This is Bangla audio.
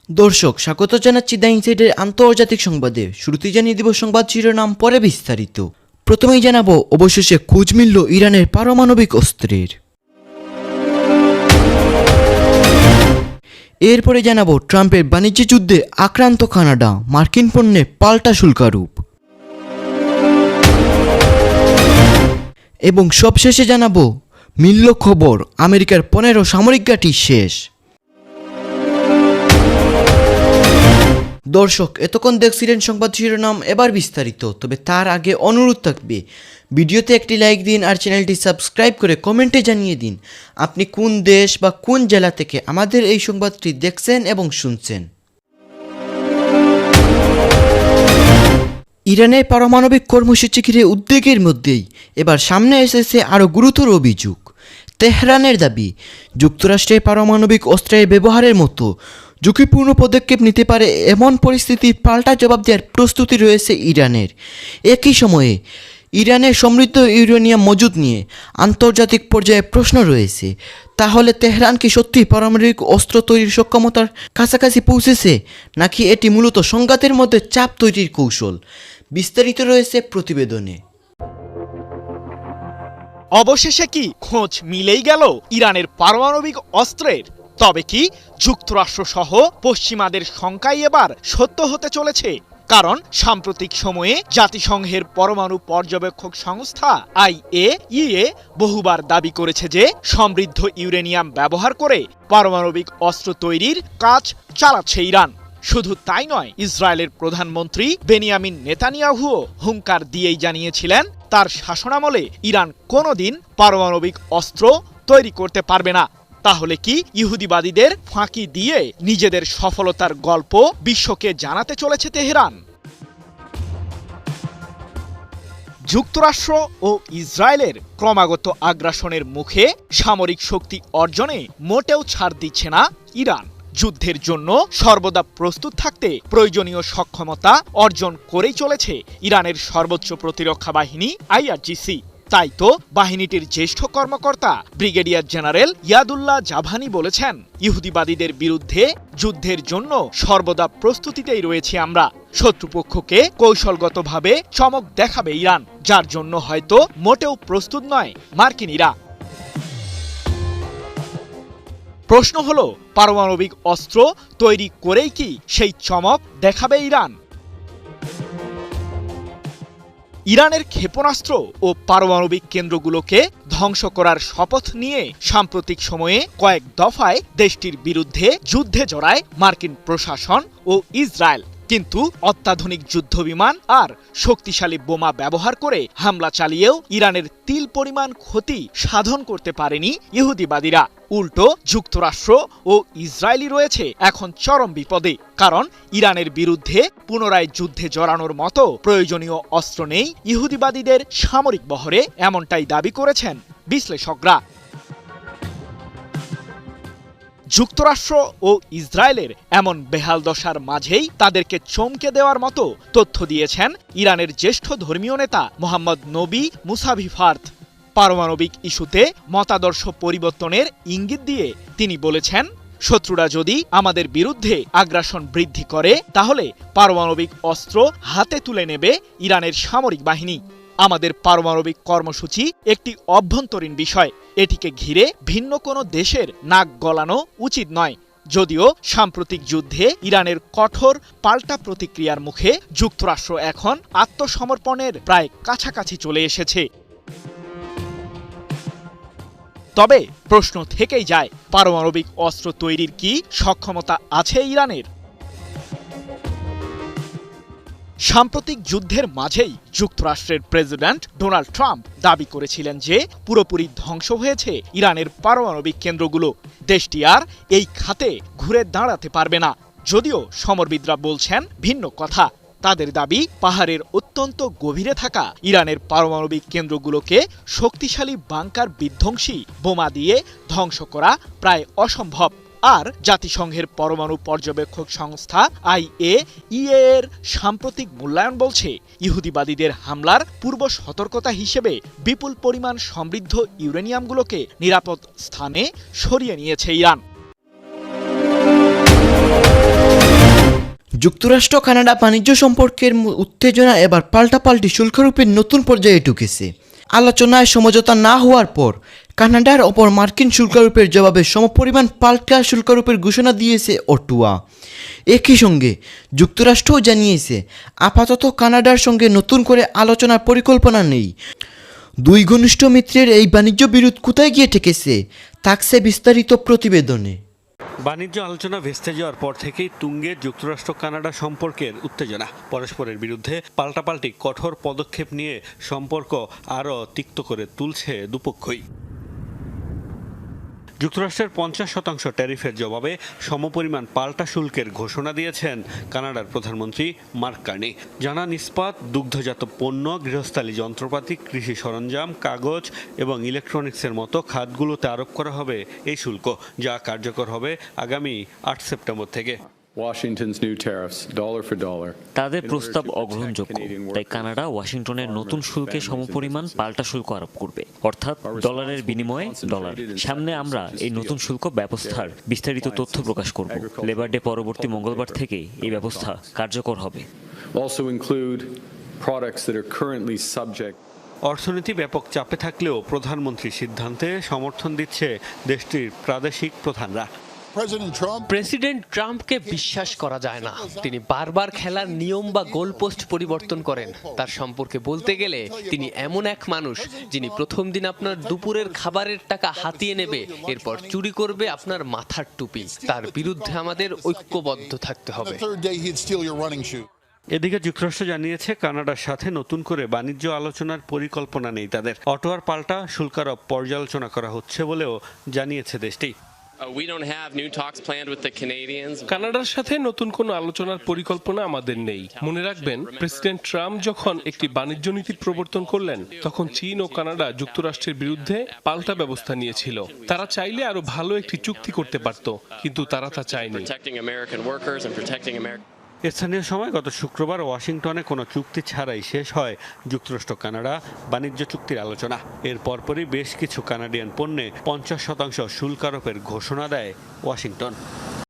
দর্শক স্বাগত জানাচ্ছি দ্য ইনসাইডের আন্তর্জাতিক সংবাদে। শুরুতেই জানিয়ে দিব সংবাদ শিরোনাম, পরে বিস্তারিত। প্রথমেই জানাবো, অবশেষে খোঁজ মিলল ইরানের পারমাণবিক অস্ত্রের। এরপরে জানাবো, ট্রাম্পের বাণিজ্য যুদ্ধে আক্রান্ত কানাডা, মার্কিন পণ্যে পাল্টা শুল্কারোপ। এবং সবশেষে জানাবো, মিলল খবর, আমেরিকার 15 সামরিক ঘাঁটি শেষ। দর্শক এতক্ষণ দেখছিলেন সংবাদ শিরোনাম, এবার বিস্তারিত। তবে তার আগে অনুরোধ থাকবে, ভিডিওতে একটি লাইক দিন আর চ্যানেলটি সাবস্ক্রাইব করে কমেন্টে জানিয়ে দিন আপনি কোন দেশ বা কোন জেলা থেকে আমাদের এই সংবাদটি দেখছেন এবং শুনছেন। ইরানের পারমাণবিক কর্মসূচি ঘিরে উদ্বেগের মধ্যেই এবার সামনে এসেছে আরও গুরুতর অভিযোগ। তেহরানের দাবি, যুক্তরাষ্ট্রের পারমাণবিক অস্ত্রের ব্যবহারের মতো ঝুঁকিপূর্ণ পদক্ষেপ নিতে পারে এমন পরিস্থিতির পাল্টা জবাব দেওয়ার প্রস্তুতি রয়েছে ইরানের। একই সময়ে ইরানের সমৃদ্ধ ইউরেনিয়াম মজুদ নিয়ে আন্তর্জাতিক পর্যায়ে প্রশ্ন রয়েছে। তাহলে তেহরান কি সত্যি পারমাণবিক অস্ত্র তৈরির সক্ষমতার কাছাকাছি পৌঁছেছে, নাকি এটি মূলত সংঘাতের মধ্যে চাপ তৈরির কৌশল? বিস্তারিত রয়েছে প্রতিবেদনে। অবশেষে কি খোঁজ মিলেই গেল ইরানের পারমাণবিক অস্ত্রের? তবে কি যুক্তরাষ্ট্র সহ পশ্চিমাদের শঙ্কাই এবার সত্য হতে চলেছে? কারণ সাম্প্রতিক সময়ে জাতিসংঘের পরমাণু পর্যবেক্ষক সংস্থা IAEA বহুবার দাবি করেছে যে সমৃদ্ধ ইউরেনিয়াম ব্যবহার করে পারমাণবিক অস্ত্র তৈরির কাজ চালাচ্ছে ইরান। শুধু তাই নয়, ইসরায়েলের প্রধানমন্ত্রী বেনিয়ামিন নেতানিয়াহুও হুঙ্কার দিয়েই জানিয়েছিলেন তার শাসনামলে ইরান কোনোদিন পারমাণবিক অস্ত্র তৈরি করতে পারবে না। তাহলে কি ইহুদিবাদীদের ফাঁকি দিয়ে নিজেদের সফলতার গল্প বিশ্বকে জানাতে চলেছে তেহরান? যুক্তরাষ্ট্র ও ইসরায়েলের ক্রমাগত আগ্রাসনের মুখে সামরিক শক্তি অর্জনে মোটেও ছাড় দিচ্ছে না ইরান। যুদ্ধের জন্য সর্বদা প্রস্তুত থাকতে প্রয়োজনীয় সক্ষমতা অর্জন করেই চলেছে ইরানের সর্বোচ্চ প্রতিরক্ষা বাহিনী IRGC। তাই তো বাহিনীটির জ্যেষ্ঠ কর্মকর্তা ব্রিগেডিয়ার জেনারেল ইয়াদুল্লাহ জাভানি বলেছেন, ইহুদিবাদীদের বিরুদ্ধে যুদ্ধের জন্য সর্বদা প্রস্তুতিতেই রয়েছি আমরা। শত্রুপক্ষকে কৌশলগতভাবে চমক দেখাবে ইরান, যার জন্য হয়তো মোটেও প্রস্তুত নয় মার্কিনীরা। প্রশ্ন হলো, পারমাণবিক অস্ত্র তৈরি করেই কি সেই চমক দেখাবে ইরান? ইরানের ক্ষেপণাস্ত্র ও পারমাণবিক কেন্দ্রগুলোকে ধ্বংস করার শপথ নিয়ে সাম্প্রতিক সময়ে কয়েক দফায় দেশটির বিরুদ্ধে যুদ্ধে জড়ায় মার্কিন প্রশাসন ও ইসরায়েল। কিন্তু অত্যাধুনিক যুদ্ধবিমান আর শক্তিশালী বোমা ব্যবহার করে হামলা চালিয়েও ইরানের তিল পরিমাণ ক্ষতি সাধন করতে পারেনি ইহুদিবাদীরা। উল্টো যুক্তরাষ্ট্র ও ইসরায়েলই রয়েছে এখন চরম বিপদে। কারণ ইরানের বিরুদ্ধে পুনরায় যুদ্ধে জড়ানোর মতো প্রয়োজনীয় অস্ত্র নেই ইহুদিবাদীদের সামরিক বহরে, এমনটাই দাবি করেছেন বিশ্লেষকরা। যুক্তরাষ্ট্র ও ইসরায়েলের এমন বেহাল দশার মাঝেই তাদেরকে চমকে দেওয়ার মতো তথ্য দিয়েছেন ইরানের জ্যেষ্ঠ ধর্মীয় নেতা মোহাম্মদ নবী মুসাভি ফার্দ। পারমাণবিক ইস্যুতে মতাদর্শ পরিবর্তনের ইঙ্গিত দিয়ে তিনি বলেছেন, শত্রুরা যদি আমাদের বিরুদ্ধে আগ্রাসন বৃদ্ধি করে তাহলে পারমাণবিক অস্ত্র হাতে তুলে নেবে ইরানের সামরিক বাহিনী। আমাদের পারমাণবিক কর্মসূচি একটি অভ্যন্তরীণ বিষয়, এটিকে ঘিরে ভিন্ন কোনো দেশের নাক গলানো উচিত নয়। যদিও সাম্প্রতিক যুদ্ধে ইরানের কঠোর পাল্টা প্রতিক্রিয়ার মুখে যুক্তরাষ্ট্র এখন আত্মসমর্পণের প্রায় কাছাকাছি চলে এসেছে। তবে প্রশ্ন থেকেই যায়, পারমাণবিক অস্ত্র তৈরির কি সক্ষমতা আছে ইরানের? সাম্প্রতিক যুদ্ধের মাঝেই যুক্তরাষ্ট্রের প্রেসিডেন্ট ডোনাল্ড ট্রাম্প দাবি করেছিলেন যে পুরোপুরি ধ্বংস হয়েছে ইরানের পারমাণবিক কেন্দ্রগুলো, দেশটি আর এই খাতে ঘুরে দাঁড়াতে পারবে না। যদিও সমরবিদরা বলছেন ভিন্ন কথা। তাদের দাবি, পাহাড়ের অত্যন্ত গভীরে থাকা ইরানের পারমাণবিক কেন্দ্রগুলোকে শক্তিশালী বাংকার বিধ্বংসী বোমা দিয়ে ধ্বংস করা প্রায় অসম্ভব। আর জাতিসংঘের পরমাণু পর্যবেক্ষক সংস্থা IAEA এর সাম্প্রতিক মূল্যায়ন বলছে, ইহুদিবাদীদের হামলার পূর্ব সতর্কতা হিসেবে বিপুল পরিমাণ সমৃদ্ধ ইউরেনিয়ামগুলোকে নিরাপদ স্থানে সরিয়ে নিয়েছে ইরান। যুক্তরাষ্ট্র কানাডা বাণিজ্য সম্পর্কের উত্তেজনা এবার পাল্টাপাল্টি শুল্কারোপের নতুন পর্যায়ে ঢুকেছে। আলোচনায় সমঝোতা না হওয়ার পর কানাডার ওপর মার্কিন শুল্কারোপের জবাবে সমপরিমাণ পাল্টা শুল্কারোপের ঘোষণা দিয়েছে অটোয়া। একই সঙ্গে যুক্তরাষ্ট্রও জানিয়েছে আপাতত কানাডার সঙ্গে নতুন করে আলোচনার পরিকল্পনা নেই। দুই ঘনিষ্ঠ মিত্রের এই বাণিজ্য বিরোধ কোথায় গিয়ে ঠেকেছে থাকছে বিস্তারিত প্রতিবেদনে। বাণিজ্য আলোচনা ভেস্তে যাওয়ার পর থেকেই তুঙ্গে যুক্তরাষ্ট্র কানাডা সম্পর্কের উত্তেজনা। পরস্পরের বিরুদ্ধে পাল্টাপাল্টি কঠোর পদক্ষেপ নিয়ে সম্পর্ক আরও তিক্ত করে তুলছে দুপক্ষই। যুক্তরাষ্ট্রের 50% ট্যারিফের জবাবে সমপরিমাণ পাল্টা শুল্কের ঘোষণা দিয়েছেন কানাডার প্রধানমন্ত্রী মার্ক কার্নি। জানান ইস্পাত, দুগ্ধজাত পণ্য, গৃহস্থালী যন্ত্রপাতি, কৃষি সরঞ্জাম, কাগজ এবং ইলেকট্রনিক্সের মতো খাতগুলোতে আরোপ করা হবে এই শুল্ক, যা কার্যকর হবে আগামী 8 সেপ্টেম্বর থেকে। তাদের প্রস্তাব অগ্রহণযোগ্য, তাই কানাডা ওয়াশিংটনের নতুন শুল্কে সমপরিমাণ পাল্টা শুল্ক আরোপ করবে, অর্থাৎ ডলারের বিনিময়ে ডলার। সামনে আমরা এই নতুন শুল্ক ব্যবস্থার বিস্তারিত তথ্য প্রকাশ করব। লেবার ডে পরবর্তী মঙ্গলবার থেকে এই ব্যবস্থা কার্যকর হবে। অর্থনীতি ব্যাপক চাপে থাকলেও প্রধানমন্ত্রীর সিদ্ধান্তে সমর্থন দিচ্ছে দেশটির প্রাদেশিক প্রধানরা। প্রেসিডেন্ট ট্রাম্পকে বিশ্বাস করা যায় না। তিনি বারবার খেলার নিয়ম বা গোলপোস্ট পরিবর্তন করেন। তার সম্পর্কে বলতে গেলে তিনি এমন এক মানুষ যিনি প্রথম দিন আপনার দুপুরের খাবারের টাকা হাতিয়ে নেবে, এরপর চুরি করবে আপনার মাথার টুপি। তার বিরুদ্ধে আমাদের ঐক্যবদ্ধ থাকতে হবে। এদিকে যুক্তরাষ্ট্র জানিয়েছে কানাডার সাথে নতুন করে বাণিজ্য আলোচনার পরিকল্পনা নেই তাদের। অটোয়ার পাল্টা শুল্কারোপ পর্যালোচনা করা হচ্ছে বলেও জানিয়েছে দেশটি। কানাডার সাথে নতুন কোনো আলোচনার পরিকল্পনা আমাদের নেই। মনে রাখবেন, প্রেসিডেন্ট ট্রাম্প যখন একটি বাণিজ্য নীতি প্রবর্তন করলেন, তখন চীন ও কানাডা যুক্তরাষ্ট্রের বিরুদ্ধে পাল্টা ব্যবস্থা নিয়েছিল। তারা চাইলে আরো ভালো একটি চুক্তি করতে পারত, কিন্তু তারা তা চায়নি। স্থানীয় সময় গত শুক্রবার ওয়াশিংটনে কোনো চুক্তি ছাড়াই শেষ হয় যুক্তরাষ্ট্র কানাডা বাণিজ্য চুক্তির আলোচনা। এর পরপরই বেশ কিছু কানাডিয়ান পণ্যে 50% শুল্ক আরোপের ঘোষণা দেয় ওয়াশিংটন।